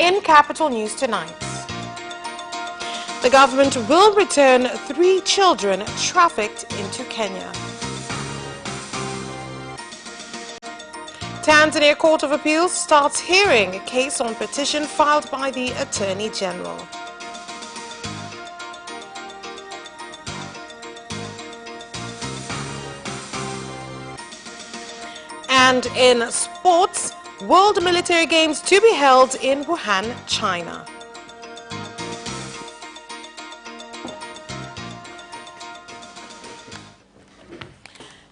In Capital News tonight, the government will return 3 children trafficked into Kenya. Tanzania Court of Appeals starts hearing a case on petition filed by the Attorney General. And in sports, World Military Games to be held in Wuhan, China.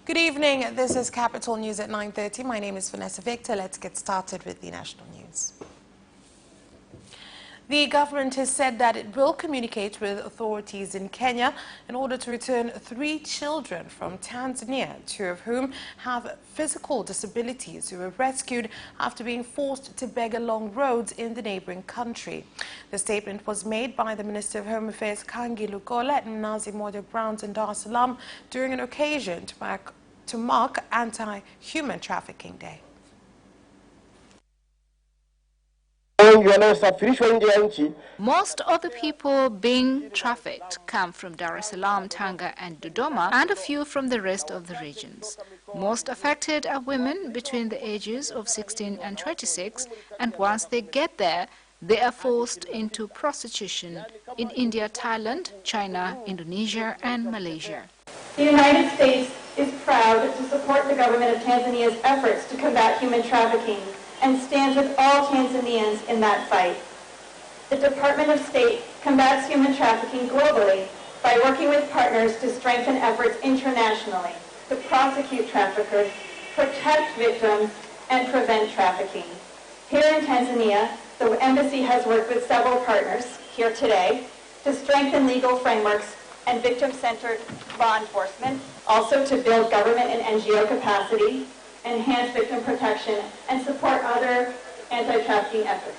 Good evening. This is Capital News at 9:30. My name is Vanessa Victor. Let's get started with the national news. The government has said that it will communicate with authorities in Kenya in order to return 3 children from Tanzania, 2 of whom have physical disabilities, who were rescued after being forced to beg along roads in the neighboring country. The statement was made by the Minister of Home Affairs Kangi Lugola at Mnazi Moja grounds in Dar es Salaam during an occasion to mark Anti-Human Trafficking Day. Most of the people being trafficked come from Dar es Salaam, Tanga and Dodoma, and a few from the rest of the regions. Most affected are women between the ages of 16 and 26, and once they get there, they are forced into prostitution in India, Thailand, China, Indonesia and Malaysia. The United States is proud to support the government of Tanzania's efforts to combat human trafficking and stands with all Tanzanians in that fight. The Department of State combats human trafficking globally by working with partners to strengthen efforts internationally to prosecute traffickers, protect victims, and prevent trafficking. Here in Tanzania, the Embassy has worked with several partners here today to strengthen legal frameworks and victim-centered law enforcement, also to build government and NGO capacity, enhance victim protection, and support other anti-trafficking efforts.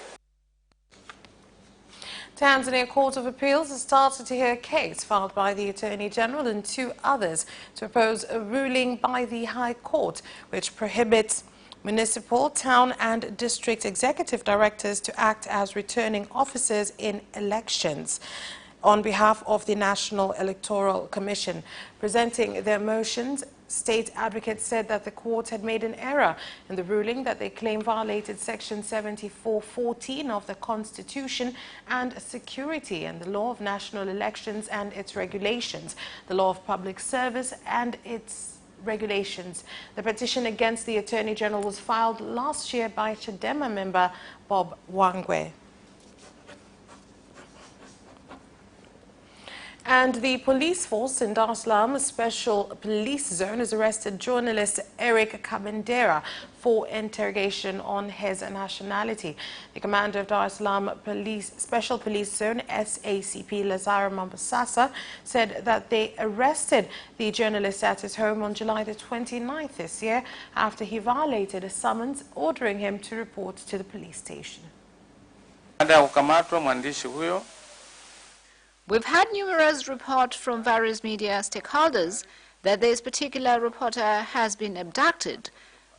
Tanzania Court of Appeals has started to hear a case filed by the Attorney General and 2 others to oppose a ruling by the High Court which prohibits municipal, town and district executive directors to act as returning officers in elections. On behalf of the National Electoral Commission, presenting their motions, state advocates said that the court had made an error in the ruling that they claim violated Section 74(14) of the Constitution and security and the law of national elections and its regulations, the law of public service and its regulations. The petition against the Attorney General was filed last year by Chadema member Bob Wangwe. And the police force in Dar es Salaam Special Police Zone has arrested journalist Eric Kabendera for interrogation on his nationality. The commander of Dar es Salaam Special Police Zone, SACP Lazaro Mambasasa, said that they arrested the journalist at his home on July the 29th this year after he violated a summons ordering him to report to the police station. We've had numerous reports from various media stakeholders that this particular reporter has been abducted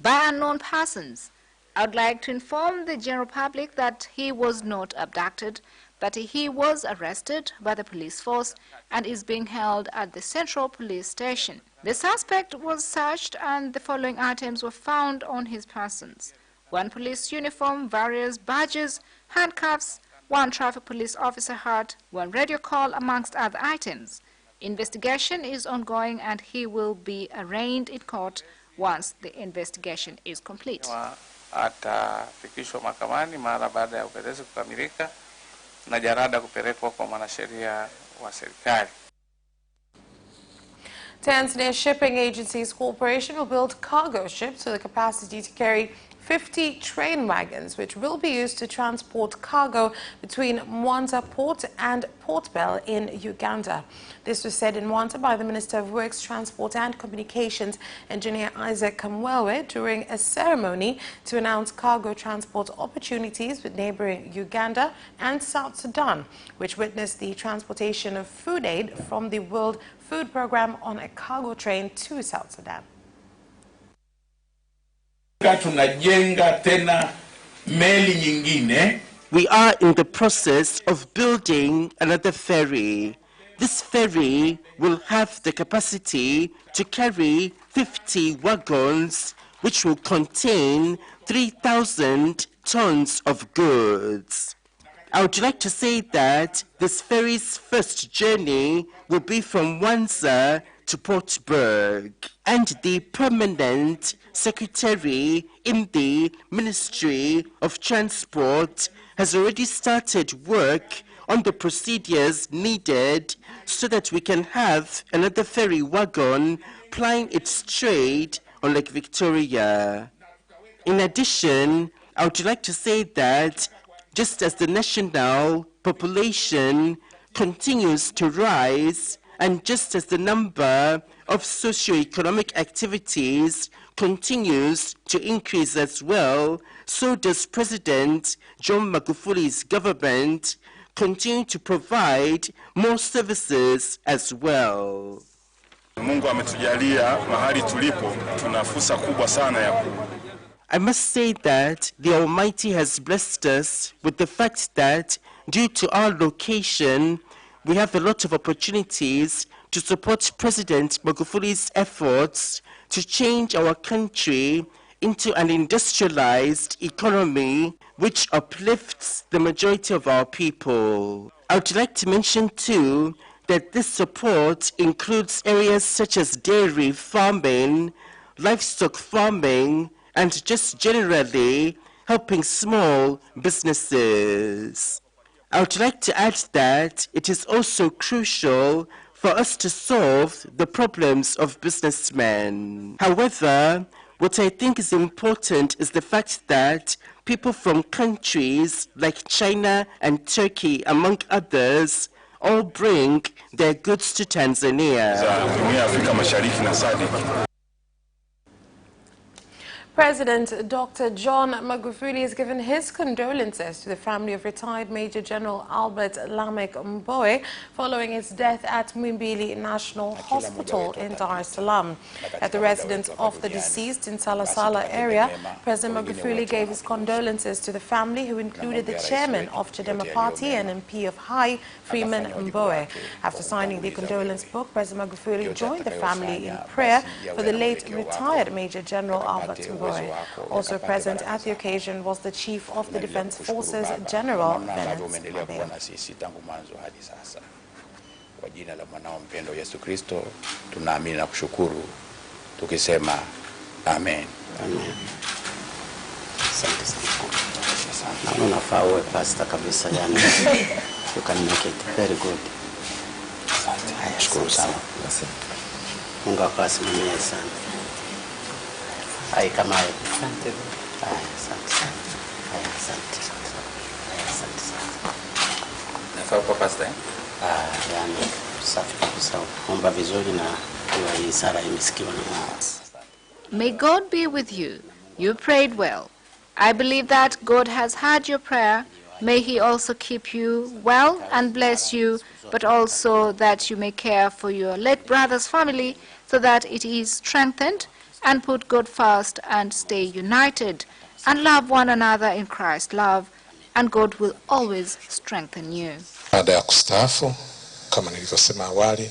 by unknown persons. I would like to inform the general public that he was not abducted, but he was arrested by the police force and is being held at the Central Police Station. The suspect was searched and the following items were found on his persons: 1 police uniform, various badges, handcuffs, 1 traffic police officer hat, 1 radio call, amongst other items. Investigation is ongoing and he will be arraigned in court once the investigation is complete. Atafikishwa mahakamani mara baada ya upelelezi kukamilika na jarada kupelekwa kwa mwanasheria wa serikali. Tanzania Shipping Agencies Corporation will build cargo ships with a capacity to carry 50 train wagons, which will be used to transport cargo between Mwanza Port and Port Bell in Uganda. This was said in Mwanza by the Minister of Works, Transport and Communications, Engineer Isaac Kamwewe, during a ceremony to announce cargo transport opportunities with neighboring Uganda and South Sudan, which witnessed the transportation of food aid from the World Food Programme on a cargo train to South Sudan. Tunajenga tena meli nyingine we are in the process of building another ferry. This ferry will have the capacity to carry 50 wagons, which will contain 3,000 tons of goods. I would like to say that this ferry's first journey will be from Wanza to Portburg, and the permanent secretary in the Ministry of Transport has already started work on the procedures needed so that we can have another ferry wagon plying its trade on Lake Victoria. In addition, I would like to say that just as the national population continues to rise, and just as the number of socio-economic activities continues to increase as well, so does President John Magufuli's government continue to provide more services as well. Mungu ametujalia mahali tulipo, tuna fursa kubwa sana ya I must say that the Almighty has blessed us with the fact that due to our location, we have a lot of opportunities to support President Magufuli's efforts to change our country into an industrialized economy which uplifts the majority of our people. I would like to mention too that this support includes areas such as dairy farming, livestock farming, and just generally helping small businesses. I would like to add that it is also crucial for us to solve the problems of businessmen. However, what I think is important is the fact that people from countries like China and Turkey, among others, all bring their goods to Tanzania. President Dr. John Magufuli has given his condolences to the family of retired Major General Albert Lamek Mbowe following his death at Muhimbili National Hospital in Dar es Salaam. At the residence of the deceased in Salasala area, President Magufuli gave his condolences to the family, who included the chairman of Chadema Party and MP of Hai, Freeman Mbowe. After signing the condolence book, President Magufuli joined the family in prayer for the late retired Major General Albert Mbowe. Also present at the occasion was the Chief of the Defense Forces, General Kwa jina la mwanao mpendo Yesu Kristo, tunaamini na kushukuru tukisema amen. Amen. Asante sana. Na unafaa uwe pastor kabisa yani. You can make it very good. Asante. Nashukuru sana. Mungu akusimamie sana. Ai kama hiyo. Asante. Asante sana. Asante sana. Nafaa kwa pastor? Yani safi kabisa. Omba vizuri na hiyo hii sala imesikiwa na Mungu. May God be with you. You prayed well. I believe that God has heard your prayer. May He also keep you well and bless you, but also that you may care for your late brother's family so that it is strengthened, and put God first and stay united and love one another in Christ's love, and God will always strengthen you. Baada ya kustaafu, kama nilivyosema awali,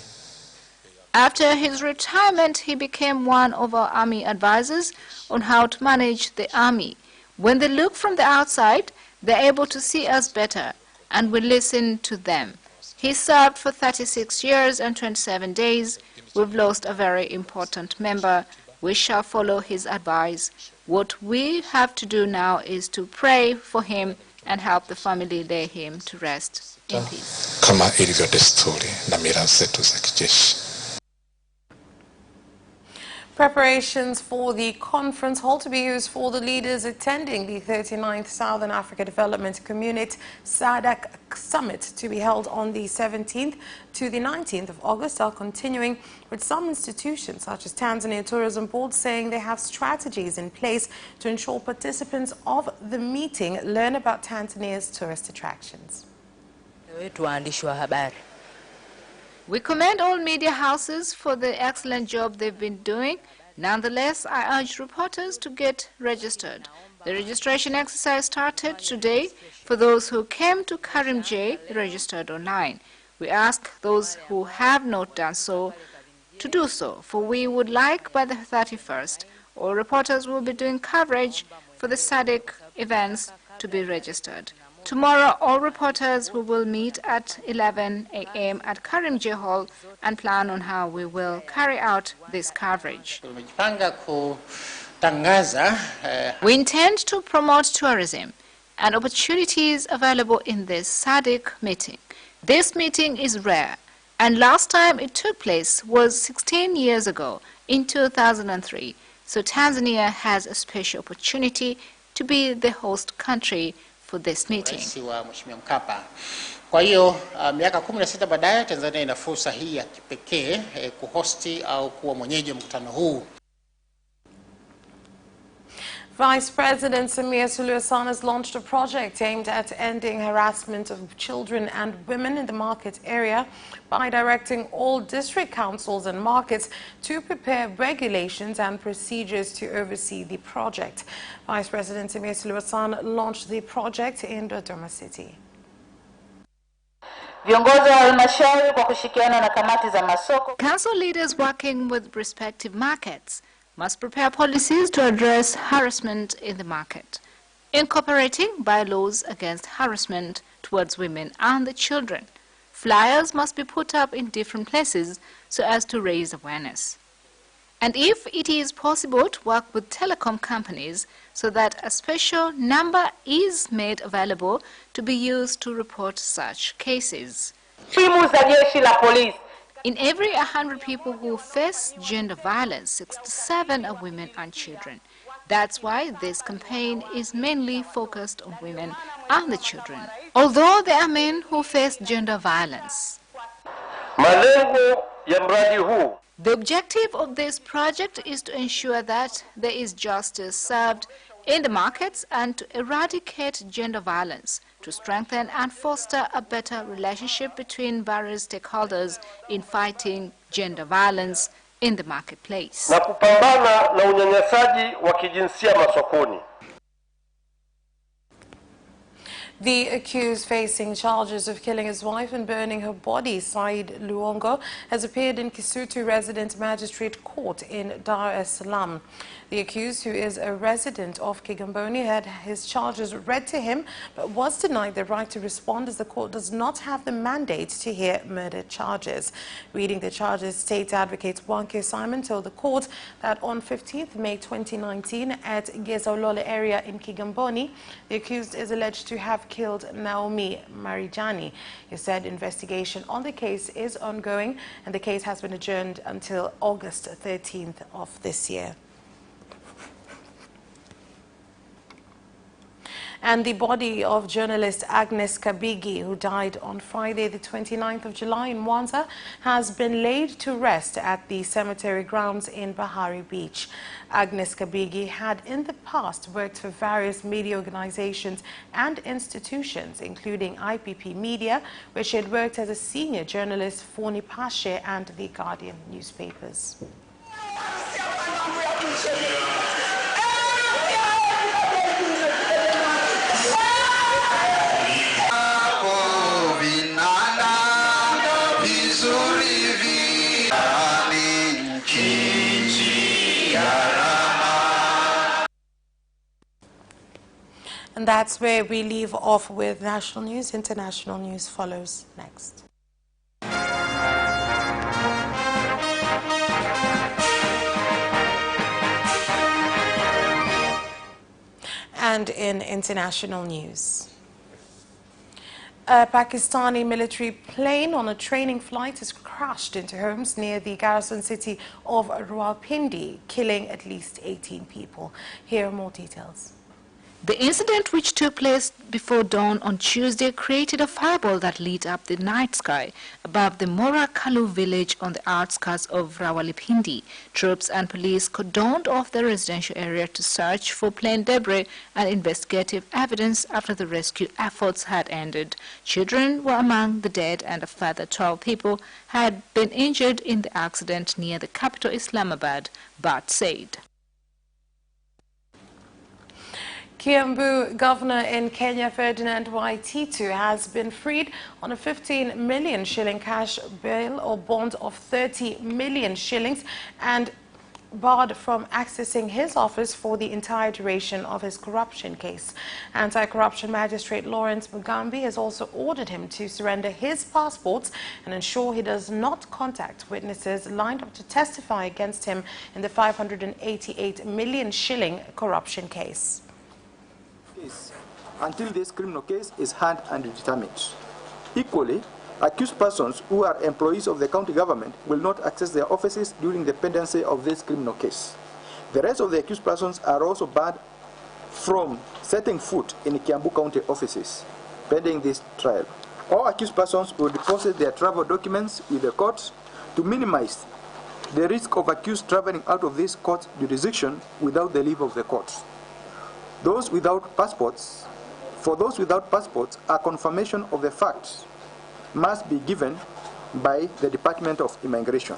after his retirement, he became one of our army advisors on how to manage the army. When they look from the outside, they're able to see us better, and we listen to them. He served for 36 years and 27 days. We've lost a very important member. We shall follow his advice. What we have to do now is to pray for him and help the family lay him to rest in peace. Kama ilivyo desturi na mila zetu za kijeshi. Preparations for the conference hall to be used for the leaders attending the 39th Southern Africa Development Community SADC Summit to be held on the 17th to the 19th of August are continuing, with some institutions such as Tanzania Tourism Board saying they have strategies in place to ensure participants of the meeting learn about Tanzania's tourist attractions. We commend all media houses for the excellent job they've been doing. Nonetheless, I urge reporters to get registered. The registration exercise started today for those who came to Karimjee registered online. We ask those who have not done so to do so, for we would like by the 31st, all reporters will be doing coverage for the SADC events to be registered. Tomorrow, all reporters we will meet at 11 a.m. at Karimjee Hall and plan on how we will carry out this coverage. We intend to promote tourism and opportunities available in this SADC meeting. This meeting is rare, and last time it took place was 16 years ago in 2003. So Tanzania has a special opportunity to be the host country for this meeting. Kwa hiyo miaka 16 baadaye Tanzania ina fursa hii ya kipekee kuhosti au kuwa mwenyeji wa mkutano huu. Vice President Samia Suluhu Hassan has launched a project aimed at ending harassment of children and women in the market area by directing all district councils and markets to prepare regulations and procedures to oversee the project. Vice President Samia Suluhu Hassan launched the project in Dodoma City. Council leaders working with respective markets must prepare policies to address harassment in the market, incorporating bylaws against harassment towards women and the children. Flyers must be put up in different places so as to raise awareness. And if it is possible, to work with telecom companies so that a special number is made available to be used to report such cases. In every 100 people who face gender violence, 67 are women and children. That's why this campaign is mainly focused on women and the children, although there are men who face gender violence. The objective of this project is to ensure that there is justice served in the markets and to eradicate gender violence, to strengthen and foster a better relationship between various stakeholders in fighting gender violence in the marketplace. Na kupambana na unyanyasaji wa kijinsia masokoni. The accused facing charges of killing his wife and burning her body, Said Luongo, has appeared in Kisutu Resident Magistrate Court in Dar es Salaam. The accused, who is a resident of Kigamboni, had his charges read to him but was denied the right to respond as the court does not have the mandate to hear murder charges. Reading the charges, State Advocate Wanke Simon told the court that on 15th May 2019 at Gezolole area in Kigamboni, the accused is alleged to have killed Naomi Marijani. He said investigation on the case is ongoing and the case has been adjourned until August 13th of this year. And the body of journalist Agnes Kabigi, who died on Friday the 29th of July in Mwanza, has been laid to rest at the cemetery grounds in Bahari Beach. Agnes Kabigi had in the past worked for various media organizations and institutions, including IPP Media, where she had worked as a senior journalist for Nipashe and The Guardian newspapers. And that's where we leave off with national news. International news follows next. And in international news, a Pakistani military plane on a training flight has crashed into homes near the garrison city of Rawalpindi, killing at least 18 people. Here are more details. The incident, which took place before dawn on Tuesday, created a fireball that lit up the night sky above the Morakalu village on the outskirts of Rawalpindi. Troops and police cordoned off the residential area to search for plane debris and investigative evidence after the rescue efforts had ended. Children were among the dead and a further 12 people had been injured in the accident near the capital Islamabad, Bhatt said. Kiambu Governor in Kenya, Ferdinand Waititu, has been freed on a 15 million shilling cash bail or bond of 30 million shillings and barred from accessing his office for the entire duration of his corruption case. Anti-corruption magistrate Lawrence Mugambi has also ordered him to surrender his passports and ensure he does not contact witnesses lined up to testify against him in the 588 million shilling corruption case. Until this criminal case is heard and determined. Equally, accused persons who are employees of the county government will not access their offices during the pendency of this criminal case. The rest of the accused persons are also barred from setting foot in Kiambu County offices pending this trial. All accused persons will deposit their travel documents with the court to minimize the risk of accused traveling out of this court jurisdiction without the leave of the court. For those without passports, a confirmation of the facts must be given by the Department of Immigration.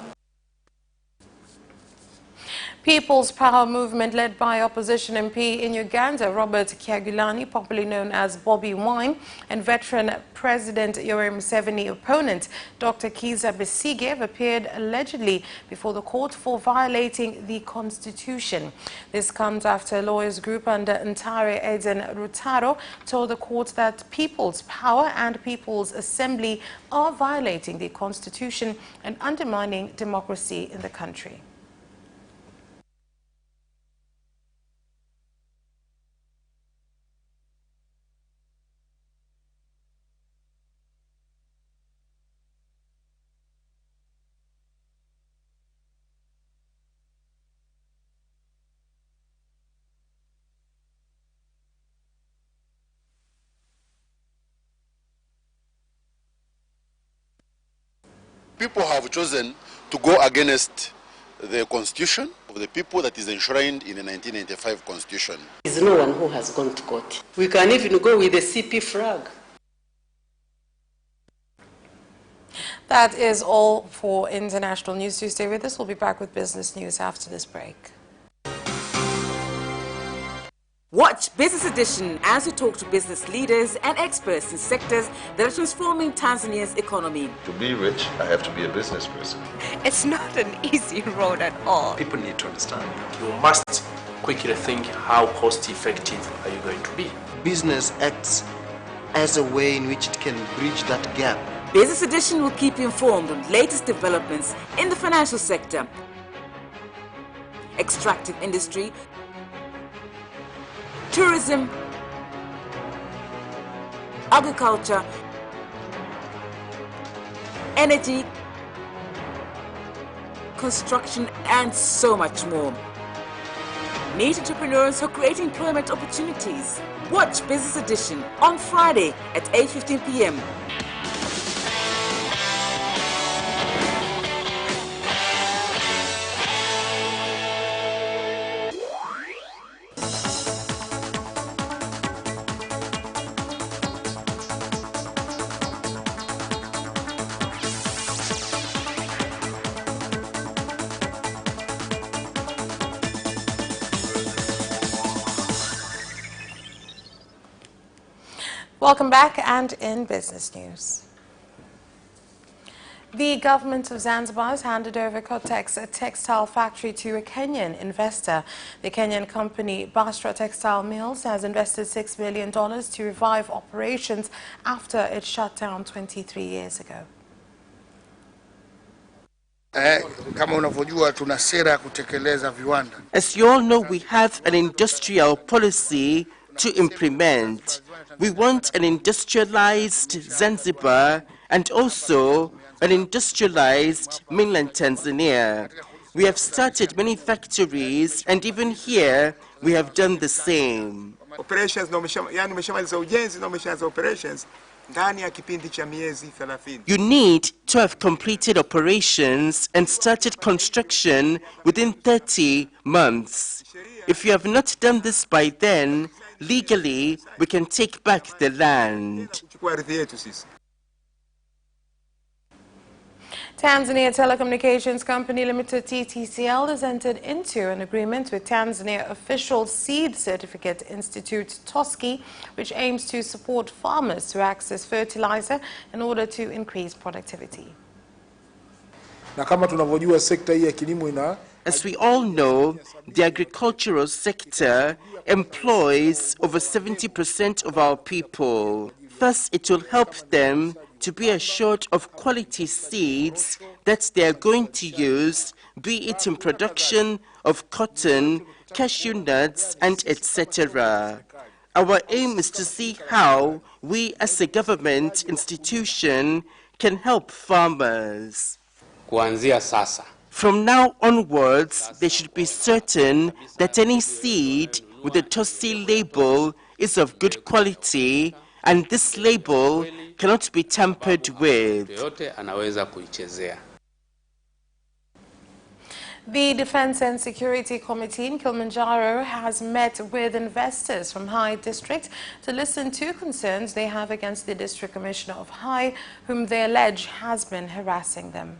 People's Power Movement, led by opposition MP in Uganda, Robert Kyagulanyi, popularly known as Bobby Wine, and veteran President Yoweri Museveni opponent, Dr. Kizza Besigye, have appeared allegedly before the court for violating the Constitution. This comes after a lawyers group under Ntare Eden Rutaro told the court that People's Power and People's Assembly are violating the Constitution and undermining democracy in the country. People have chosen to go against the constitution of the people that is enshrined in the 1995 constitution. There is no one who has gone to court. We can even go with the CP flag. That is all for International News Tuesday. With this, we'll be back with business news after this break. Watch Business Edition as we talk to business leaders and experts in sectors that are transforming Tanzania's economy. To be rich, I have to be a business person. It's not an easy road at all. People need to understand. You must quickly think, how cost effective are you going to be? Business acts as a way in which it can bridge that gap. Business Edition will keep you informed on latest developments in the financial sector, extractive industry, tourism, agriculture, energy, construction, and so much more. Meet entrepreneurs who create employment opportunities. Watch Business Edition on Friday at 8:15 p.m. Welcome back, and in business news. The government of Zanzibar has handed over Kotex, a textile factory, to a Kenyan investor. The Kenyan company Basra Textile Mills has invested $6 million to revive operations after it shut down 23 years ago. As you all know, we have an industrial policy to implement. We want an industrialized Zanzibar and also an industrialized mainland Tanzania. We have started many factories, and even here we have done the same. You need to have completed operations and started construction within 30 months. If you have not done this by then, legally, we can take back the land. Tanzania Telecommunications Company Limited TTCL has entered into an agreement with Tanzania Official Seed Certificate Institute TOSCI, which aims to support farmers to access fertilizer in order to increase productivity. As we all know, the agricultural sector employs over 70% of our people. Thus, it will help them to be assured of quality seeds that they are going to use, be it in production of cotton, cashew nuts, and etc. Our aim is to see how we as a government institution can help farmers. Kuanzia sasa, from now onwards, they should be certain that any seed with the TOSCI label is of good quality, and this label cannot be tampered with. yoyote anaweza kuichezea. The Defense and Security Committee in Kilimanjaro has met with investors from Hai District to listen to concerns they have against the District Commissioner of Hai, whom they allege has been harassing them.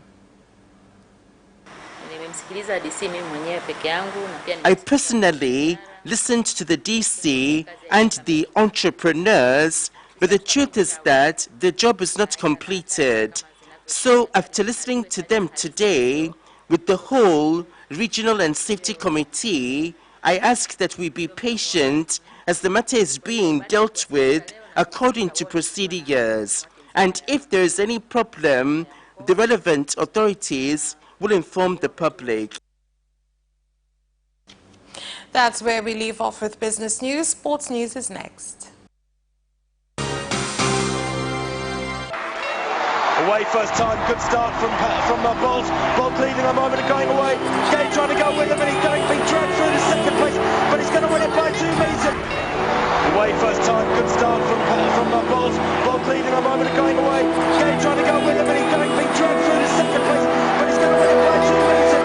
I personally listened to the DC and the entrepreneurs, but the truth is that the job is not completed. So after listening to them today, with the whole Regional and Safety Committee, I ask that we be patient as the matter is being dealt with according to procedures. And if there is any problem, the relevant authorities will inform the public. That's where we leave off with business news. Sports news is next. Away first time, good start from Bolt. Bolt leading a moment of going away. Gay trying to go with him and he's going to be dragged through to second place, but he's going to win it by 2 meters. Away first time, good start from Bolt. Bolt leading a moment of going away. Gay trying to go with him and he's going to be dragged through to second place, but he's going to win it by 2 meters.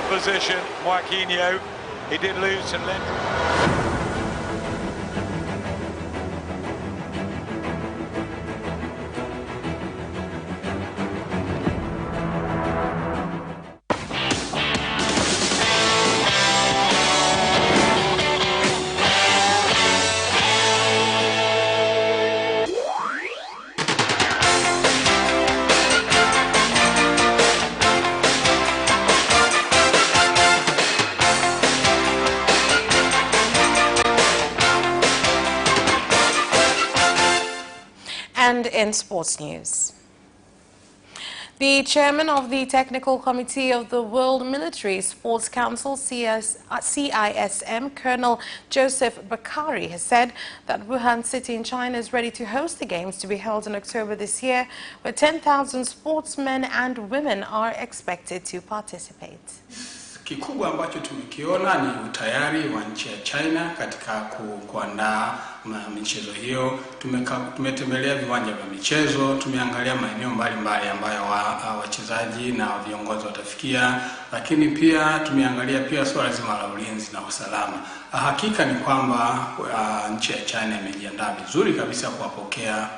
Opposition, Joaquinho, he did lose to Lent. And in sports news, the chairman of the Technical Committee of the World Military Sports Council, CISM, Colonel Joseph Bakari, has said that Wuhan City in China is ready to host the Games to be held in October this year, where 10,000 sportsmen and women are expected to participate. Kikubwa ambacho tumekiona ni utayari wa nchi ya China katika kuandaa michezo hiyo. Tumetembelea viwanja vya michezo, tumeangalia maeneo mbalimbali ambayo wachezaji na viongozi watafikia, lakini pia tumeangalia pia swala zima la ulinzi na usalama. Hakika ni kwamba nchi ya China imejiandaa vizuri kabisa kuwapokea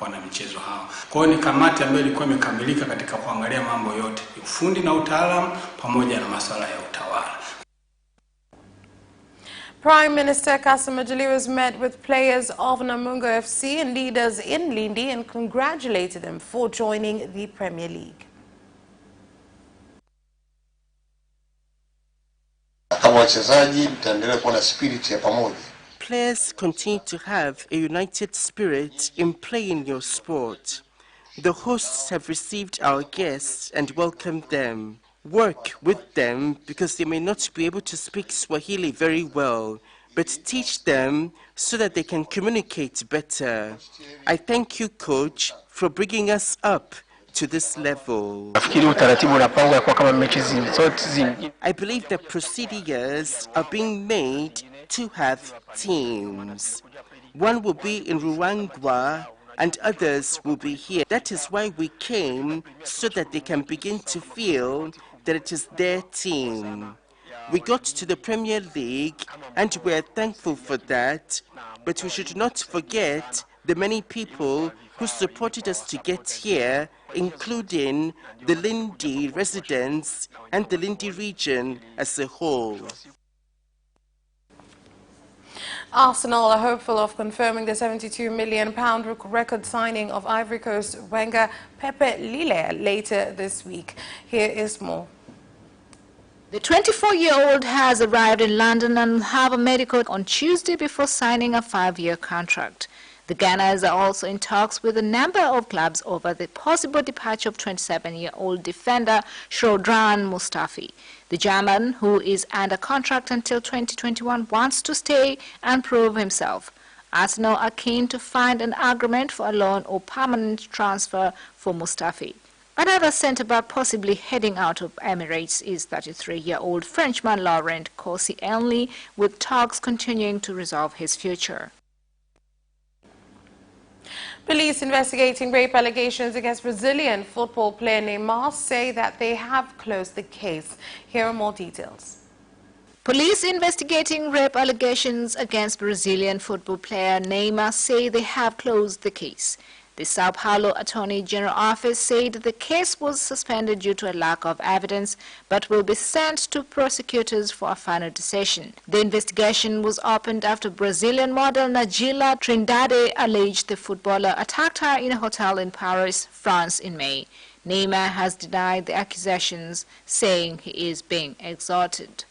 wana michezo hao. Kwa hiyo ni kamati ambayo ilikuwa imekamilika katika kuangalia mambo yote, ufundi na utaalamu pamoja na masuala ya utawala. Prime Minister Kassim Majaliwa has met with players of Namungo FC and leaders in Lindi and congratulated them for joining the Premier League. Kama wachezaji mtaendelea kuwa na spirit ya pamoja. Players continue to have a united spirit in playing your sport. The hosts have received our guests and welcomed them. Work with them because they may not be able to speak Swahili very well, but teach them so that they can communicate better. I thank you, Coach, for bringing us up to this level. I believe that procedures are being made to have teams. One will be in Ruangwa and others will be here. That is why we came, so that they can begin to feel that it is their team. We got to the Premier League and we are thankful for that, but we should not forget the many people who supported us to get here, including the Lindi residents and the Lindi region as a whole. Arsenal are hopeful of confirming the £72 million record signing of Ivory Coast winger Pepe Lille later this week. Here is more. The 24-year-old has arrived in London and will have a medical on Tuesday before signing a 5-year contract. The Gunners are also in talks with a number of clubs over the possible departure of 27-year-old defender Shkodran Mustafi. The German, who is under contract until 2021, wants to stay and prove himself. Arsenal are keen to find an agreement for a loan or permanent transfer for Mustafi. Another centre-back possibly heading out of Emirates is 33-year-old Frenchman Laurent Koscielny, with talks continuing to resolve his future. Police investigating rape allegations against Brazilian football player Neymar say that they have closed the case. Here are more details. Police investigating rape allegations against Brazilian football player Neymar say they have closed the case. The Sao Paulo Attorney General Office said the case was suspended due to a lack of evidence, but will be sent to prosecutors for a final decision. The investigation was opened after Brazilian model Najila Trindade alleged the footballer attacked her in a hotel in Paris, France in May. Neymar has denied the accusations, saying he is being extorted.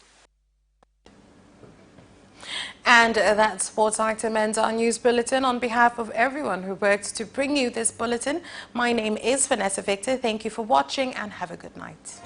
And that sports item ends our news bulletin. On behalf of everyone who worked to bring you this bulletin, my name is Vanessa Victor. Thank you for watching and have a good night.